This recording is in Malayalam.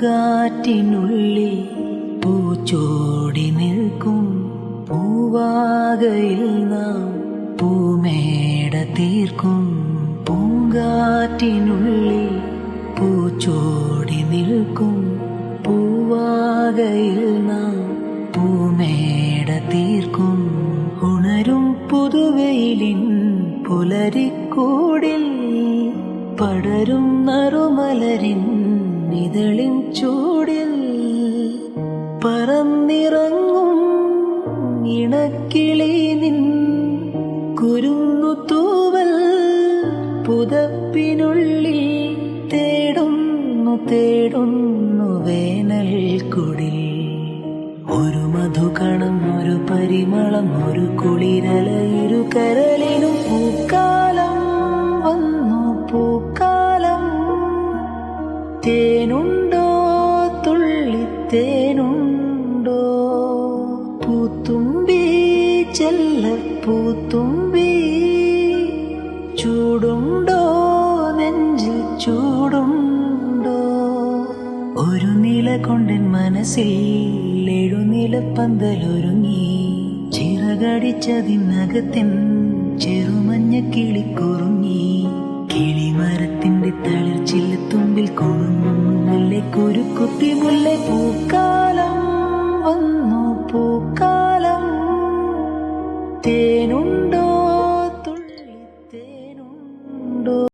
പൂങ്കാറ്റിനുള്ളിൽ പൂച്ചോടി നിൽക്കും പൂവാകയിൽ നാം പൂമേട തീർക്കും. പൂങ്കാറ്റിനുള്ളിൽ പൂച്ചോടി നിൽക്കും പൂവാകയിൽ നാം പൂമേട തീർക്കും. ഉണരും പുതുവെയിലിൻ പുലരിക്കൂടിൽ പടരും നറുമലരിൻ ഇതളിൻ ചൂടിൽ പറന്നിറങ്ങും ഇണക്കിളി നിൻ കുരുന്നു തൂവൽ പുതപ്പിനുള്ളിൽ തേടുന്നു വേനൽ കുടിൽ. ഒരു മധുകണം, ഒരു പരിമളം, ഒരു കുളിരല, ഇരു കരളിനും പൂക്കാലം വന്നു പൂക്കാലം. തേനുണ്ടോ തുള്ളിത്തേനുണ്ടോ പൂത്തുമ്പി ചെല്ലപ്പൂത്തുമ്പി. ചൂടുണ്ടോ നെഞ്ചിൽ ചൂടുണ്ടോ. ഒരു നില കൊണ്ടൻ മനസ്സിൽ എഴുനിലപ്പന്തലൊരുങ്ങി. ചിറകടിച്ചതിനകത്തിൻ ചെറുമഞ്ഞ കിളിക്കുറുങ്ങി.